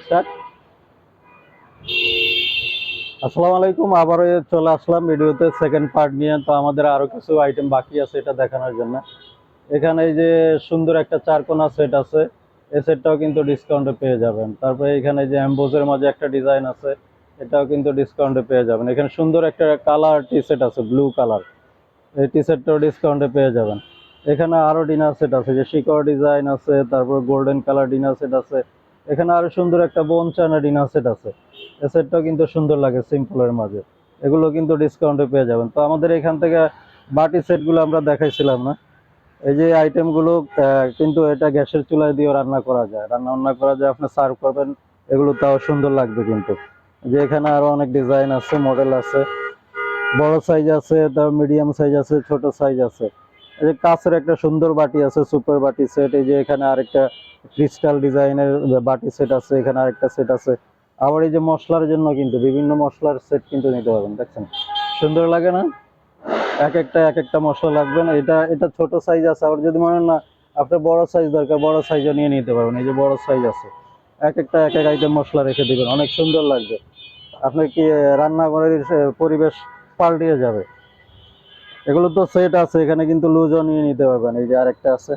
Start. আসসালামু আলাইকুম, আবারও চলে আসলাম ভিডিওতে সেকেন্ড পার্ট নিয়ে। তো আমাদের আরো কিছু আইটেম বাকি আছে এটা দেখানোর জন্য। এখানে এই যে সুন্দর একটা চারকোনা সেট আছে, এই সেটটাও কিন্তু ডিসকাউন্টে পেয়ে যাবেন। তারপরে এখানে যে অ্যাম্বোজের মাঝে একটা ডিজাইন আছে, এটাও কিন্তু ডিসকাউন্টে পেয়ে যাবেন। এখানে সুন্দর একটা কালার টি সেট আছে, ব্লু কালার, এই টি সেটটাও ডিসকাউন্টে পেয়ে যাবেন। এখানে আরো ডিনার সেট আছে, যে শিকড় ডিজাইন আছে, তারপর গোল্ডেন কালার ডিনার সেট আছে। এখানে আরো সুন্দর একটা বোন চায়না ডিনার সেট আছে, এই সেটটাও কিন্তু সুন্দর লাগে সিম্পলের মাঝে। এগুলো কিন্তু ডিসকাউন্টে পেয়ে যাবেন। তো আমাদের এখান থেকে বাটি সেটগুলো আমরা দেখাইছিলাম না, এই যে আইটেমগুলো কিন্তু এটা গ্যাসের চুলায় দিয়েও রান্না করা যায়, রান্না করা যায়, আপনি সার্ভ করবেন, এগুলো তাও সুন্দর লাগবে কিন্তু। যে এখানে আরো অনেক ডিজাইন আছে, মডেল আছে, বড় সাইজ আছে, তার মিডিয়াম সাইজ আছে, ছোট সাইজ আছে। এই যে কাছের একটা সুন্দর বাটি আছে, সুপার বাটি সেট। এই যে এখানে আরেকটা ক্রিস্টাল ডিজাইনের বাটি সেট আছে, এখানে আরেকটা সেট আছে। আবার এই যে মশলার জন্য কিন্তু বিভিন্ন মশলার সেট কিন্তু নিতে পারবেন, দেখছেন সুন্দর লাগে না? এক একটা মশলা লাগবে না। এটা এটা ছোট সাইজ আছে, আবার যদি মনে না আপনার বড় সাইজ দরকার, বড় সাইজও নিয়ে নিতে পারবেন। এই যে বড় সাইজ আছে, এক এক আইটেম মশলা রেখে দিবেন, অনেক সুন্দর লাগবে। আপনার কি রান্নাঘরের পরিবেশ পাল্টিয়ে যাবে। এগুলো তো সেট আছে, এখানে কিন্তু লুজও নিয়ে নিতে পারবেন। এই যে আরেকটা আছে,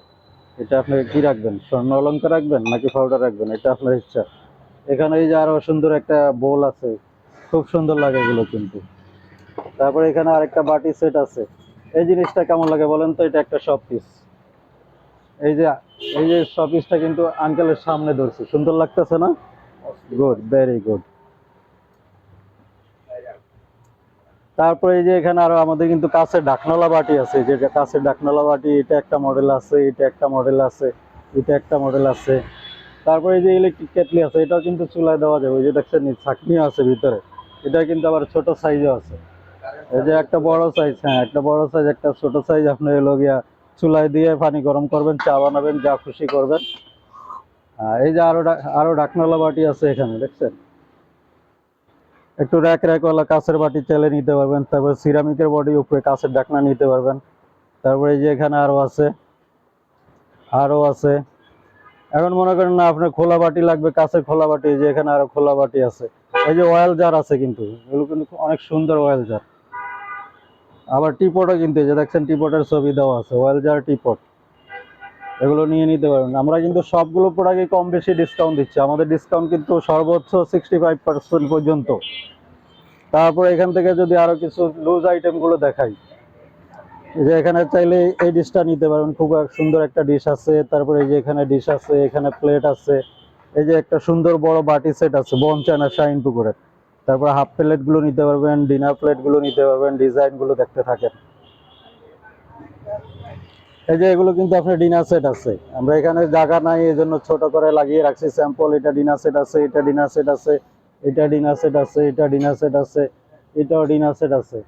এটা আপনি কি রাখবেন, স্বর্ণ অলংকার রাখবেন নাকি পাউডার রাখবেন, এটা আপনার ইচ্ছা। এখানে এই যে আরো সুন্দর একটা বোল আছে, খুব সুন্দর লাগে এগুলো কিন্তু। তারপরে এখানে আরেকটা বাটি সেট আছে। এই জিনিসটা কেমন লাগে বলেন তো? এটা একটা শপ পিস। এই যে এই যে শপ পিসটা কিন্তু আঙ্কেলের সামনে ধরছে, সুন্দর লাগতেছে না? Good, very good. তারপরে এই যে এখানে আরো আমাদের কিন্তু কাঁচের ঢাকনালা বাটি আছে, যে কাঁচের ঢাকনালা বাটি, এটা একটা মডেল আছে, এটা একটা মডেল আছে, এটা একটা মডেল আছে। তারপরে এই যে ইলেকট্রিক কেটলি আছে, এটাও কিন্তু চুলায় দেওয়া যাবে। ওই যে দেখছেন ছাঁকনিও আছে ভিতরে, এটা কিন্তু আবার ছোট সাইজও আছে। এই যে একটা বড় সাইজ, হ্যাঁ একটা বড় সাইজ, একটা ছোট সাইজ। আপনি এলো গিয়া চুলায় দিয়ে পানি গরম করবেন, চা বানাবেন, যা খুশি করবেন। এই যে আরো ঢাকনালা বাটি আছে এখানে, দেখছেন? একটু র্যাক র্যাকওয়ালা কাঁচের বাটি চাইলে নিতে পারবেন। তারপর সিরামিকের বডি, উপরে কাঁচের ঢাকনা নিতে পারবেন। তারপরে এই যে এখানে আরো আছে। এখন মনে করেন না আপনার খোলা বাটি লাগবে, কাঁচের খোলা বাটি, এই যে এখানে আরো খোলা বাটি আছে। এই যে অয়েল জার আছে কিন্তু, এগুলো কিন্তু অনেক সুন্দর অয়েল জার। আবার টিপটও কিন্তু, এই যে দেখছেন টিপটের ছবি দেওয়া আছে, অয়েল জার টিপট, এগুলো নিয়ে নিতে পারবেন। আমরা কিন্তু সবগুলো প্রোডাক্টে কম বেশি ডিসকাউন্ট দিচ্ছি, আমাদের ডিসকাউন্ট কিন্তু সর্বোচ্চ 65% পর্যন্ত। তারপর এখান থেকে যদি আরো কিছু লুজ আইটেম গুলো দেখাই, এই যে এখানে চাইলে এই ডিশটা নিতে পারবেন, খুব সুন্দর একটা ডিশ আছে। তারপরে এই যে এখানে ডিশ আছে, এখানে প্লেট আছে। এই যে একটা সুন্দর বড় বাটি সেট আছে, বন চায়না শাইন পুকুরের। তারপর হাফ প্লেট গুলো নিতে পারবেন, ডিনার প্লেট গুলো নিতে পারবেন, ডিজাইন গুলো দেখতে থাকেন। এই যে এগুলো কিন্তু আপনার ডিনার সেট আছে, আমরা এখানে জায়গা নাই এই জন্য ছোট করে লাগিয়ে রাখছি স্যাম্পল। এটা ডিনার সেট আছে, এটা ডিনার সেট আছে, এটা ডিনার সেট আছে, এটা ডিনার সেট আছে, এটাও ডিনার সেট আছে।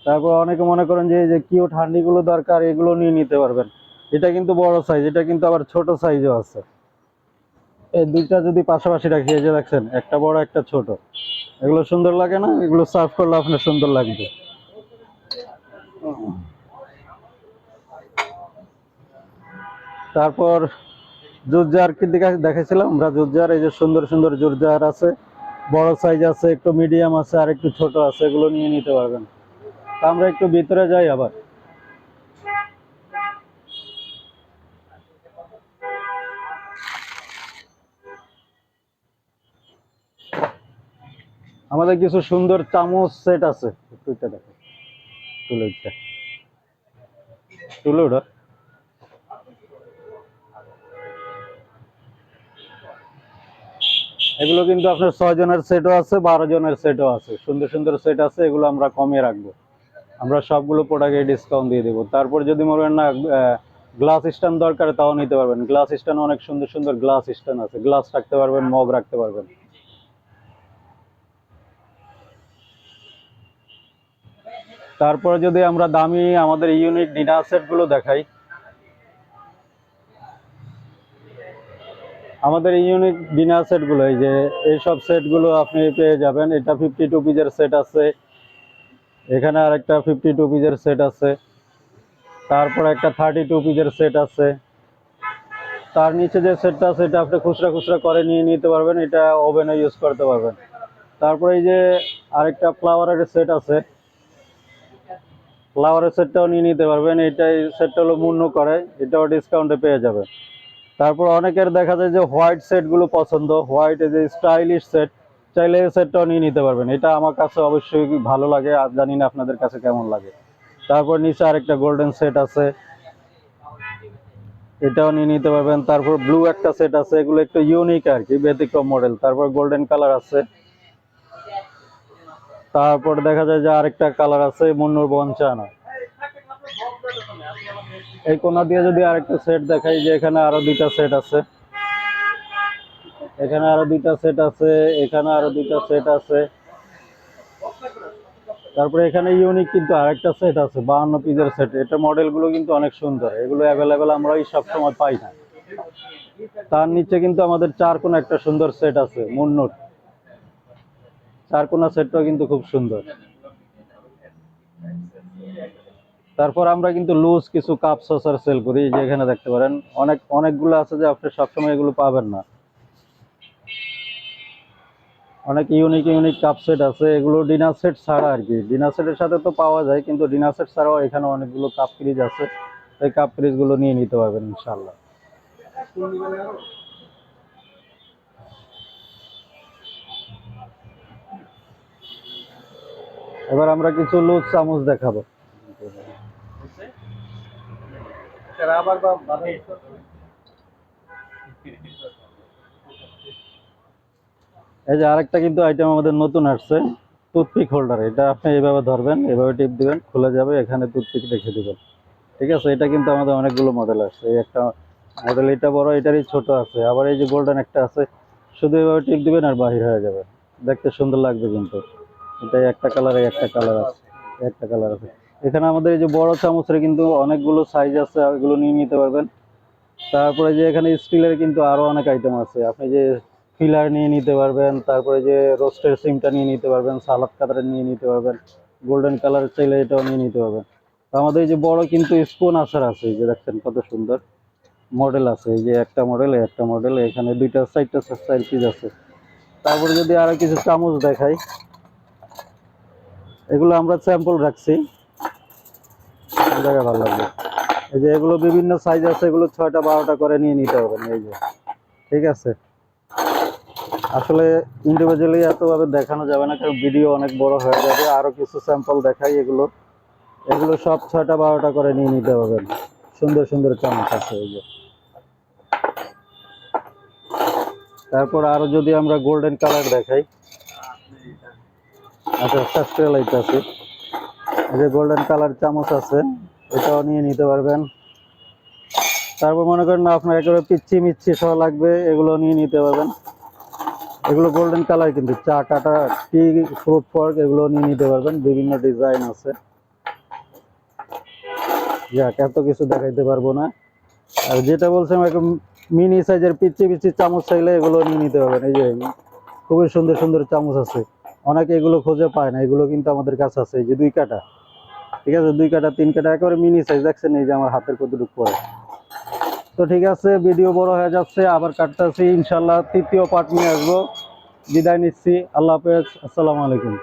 তারপর অনেকে মনে করেন যে এই যে কিউট হান্ডি গুলো দরকার, এগুলো নিয়ে নিতে পারবেন। এটা কিন্তু বড় সাইজ, এটা কিন্তু আবার ছোট সাইজও আছে। এই দুইটা যদি পাশাপাশি রাখি, এই যে দেখছেন একটা বড় একটা ছোট, এগুলো সুন্দর লাগে না? এগুলো সার্ভ করলে আপনার সুন্দর লাগবে। তারপর জুট জার কি দেখাইছিলাম আমরা, জুট জার। এই যে সুন্দর সুন্দর জুট জার আছে, বড় সাইজ আছে, একটু মিডিয়াম আছে, আর একটু ছোট আছে, এগুলো নিয়ে নিতে পারবেন। তা আমরা একটু ভিতরে যাই। আবার আমাদের কিছু সুন্দর চামচ সেট আছে, একটু এটা দেখো, তুলে ওটা। এগুলো কিন্তু আপনার 6 জনের সেটও আছে, 12 জনের সেটও আছে, সুন্দর সুন্দর সেট আছে। এগুলো আমরা কমে রাখবো, আমরা সবগুলো প্রোডাক্টে ডিসকাউন্ট দিয়ে দেবো। তারপর যদি মনে করেন না গ্লাস স্ট্যান্ড দরকার, তাও নিতে পারবেন। গ্লাস স্ট্যান্ড অনেক সুন্দর সুন্দর গ্লাস স্ট্যান্ড আছে, গ্লাস রাখতে পারবেন, মগ রাখতে পারবেন। তারপরে যদি আমরা দামি আমাদের ইউনিক ডিনার সেট গুলো দেখাই, আমাদের ইউনিক ডিনার সেট গুলো, এই যে এইসব সেট গুলো আপনি পেয়ে যাবেন। এটা 52 পিসের সেট আছে, এখানে আরেকটা 52 পিসের সেট আছে, তারপর একটা 32 পিসের সেট আছে, তার নিচে যে সেটটা আছে এটা আপনি খুচরা খুচরা করে নিয়ে নিতে পারবেন, এটা ওভেনে ইউজ করতে পারবেন। তারপরে এই যে আরেকটা ফ্লাওয়ারের সেট আছে, ফ্লাওয়ারের সেটটাও নিয়ে নিতে পারবেন। এটাই সেটটা হলো মূল্য করে, এটাও ডিসকাউন্টে পেয়ে যাবে। তারপর অনেকের দেখা যায় যে হোয়াইট সেটগুলো পছন্দ, হোয়াইট যে স্টাইলিশ সেট, চাইলে এই সেটটাও নিয়ে নিতে পারবেন। এটা আমার কাছে অবশ্যই ভালো লাগে, আর জানি না আপনাদের কাছে কেমন লাগে। তারপর নিচে আরেকটা গোল্ডেন সেট আছে, এটাও নিয়ে নিতে পারবেন। তারপর ব্লু একটা সেট আছে, এগুলো একটু ইউনিক আর কি, ব্যতিক্রম মডেল। তারপর গোল্ডেন কালার আছে। তারপর দেখা যায় যে আরেকটা কালার আছে মুন্নুর বঞ্চানা। এই কোনা দিয়ে যদি আরেকটা সেট দেখাই, যে এখানে আরো দুইটা সেট আছে, এখানে আরো দুইটা সেট আছে, এখানে আরো দুইটা সেট আছে। তারপরে এখানে ইউনিক কিন্তু আরেকটা সেট আছে 52 পিসের সেট। এটা মডেলগুলো কিন্তু অনেক সুন্দর, এগুলো অ্যাভেলেবেল আমরা সব সময় পাই না। তার নিচে কিন্তু আমাদের চার কোনা একটা সুন্দর সেট আছে মুন্নুর, চার কোনা সেটটাও কিন্তু খুব সুন্দর। তারপর আমরা কিন্তু লুজ কিছু কাপ সসার সেল করি, যে এখানে দেখতে পারেন অনেকগুলো আছে, যে আপনি সবসময় এগুলো পাবেন না। অনেক ইউনিক ইউনিক কাপ সেট আছে, এগুলো ডিনার সেট ছাড়া আর কি। ডিনার সেটের সাথে তো পাওয়া যায়, কিন্তু ডিনার সেট ছাড়াও এখানে অনেকগুলো কাপ ফ্রিজ আছে, এই কাপ ফ্রিজ গুলো নিয়ে নিতে পারবেন ইনশাল্লাহ। এবার আমরা কিছু লুজ চামচ দেখাবো। এই যে আরেকটা কিন্তু আইটেম আমাদের নতুন আসছে, টুথপিক হোল্ডার। এটা আপনি এইভাবে ধরবেন, এভাবে টিপ দিবেন, খুলে যাবে, এখানে টুথপিক রেখে দিবেন। ঠিক আছে, এটা কিন্তু আমাদের অনেকগুলো মডেল আছে। এই একটা মডেল, এটা বড়, এটারই ছোট আছে। আবার এই যে গোল্ডেন একটা আছে, শুধু এভাবে টিপ দিবেন আর বাহির হয়ে যাবে, দেখতে সুন্দর লাগবে কিন্তু। এটাই একটা কালারে, একটা কালার আছে, একটা কালার আছে। এখানে আমাদের এই যে বড় চামচের কিন্তু অনেকগুলো সাইজ আছে, এগুলো নিয়ে নিতে পারবেন। তারপরে যে এখানে স্টিলের কিন্তু আরো অনেক আইটেম আছে, আপনি যে ফিলার নিয়ে নিতে পারবেন, তারপরে যে রোস্টের সিমটা নিয়ে নিতে পারবেন, সালাদ কাটার নিয়ে নিতে পারবেন, গোল্ডেন কালার চাইলে এটাও নিয়ে নিতে পারবেন। তো আমাদের এই যে বড় কিন্তু স্পুন আচার আছে, এই যে দেখছেন কত সুন্দর মডেল আছে। এই যে একটা মডেল, একটা মডেল, এখানে দুইটা চারটা চার পিস আছে। তারপরে যদি আরো কিছু চামচ দেখাই, এগুলো আমরা স্যাম্পল রাখছি, জায়গা ভালো লাগবে। এই যে এগুলো বিভিন্ন সাইজ আছে, এগুলো 6টা 12টা করে নিয়ে নিতে হবে। এই যে, ঠিক আছে। আসলে ইন্ডিভিজুয়ালি এতভাবে দেখানো যাবে না, কারণ ভিডিও অনেক বড় হয়ে যাবে। আরো কিছু স্যাম্পল দেখাই, এগুলো এগুলো সব 6টা 12টা করে নিয়ে নিতে হবে। সুন্দর সুন্দর চামচ আছে এই যে। তারপর আরো যদি আমরা গোল্ডেন কালার দেখাই, আচ্ছা সাস্টেল লাইট আছে, এই যে গোল্ডেন কালার চামচ আছে, এটাও নিয়ে নিতে পারবেন। তারপর মনে করেন না আপনার একেবারে পিচ্ছি মিচ্ছি সহ লাগবে, এগুলো নিয়ে নিতে পারবেন। এগুলো গোল্ডেন কালার কিন্তু, চা কাটা, টি, ফ্রুট ফর্ক, এগুলো নিয়ে নিতে পারবেন। বিভিন্ন ডিজাইন আছে, যাক এত কিছু দেখাইতে পারবো না। আর যেটা বলছিলাম, একদম মিনি সাইজের পিচ্ছি পিচ্ছি চামচ চাইলে এগুলো নিয়ে নিতে পারবেন। এই যে খুবই সুন্দর সুন্দর চামচ আছে, অনেকে এগুলো খুঁজে পায় না, এগুলো কিন্তু আমাদের কাছে আছে। এই যে 2 কাটা, ঠিক আছে, 2 কাটা 3 কাটা, একেবারে মিনি সাইজ, দেখছেন এই যে আমার হাতের কতটুকু পরে। তো ঠিক আছে, ভিডিও বড় হয়ে যাচ্ছে, আবার কাটতেছি। ইনশাল্লাহ তৃতীয় পার্ট নিয়ে আসবো। বিদায় নিচ্ছি, আল্লাহ হাফেজ, আসসালামু আলাইকুম।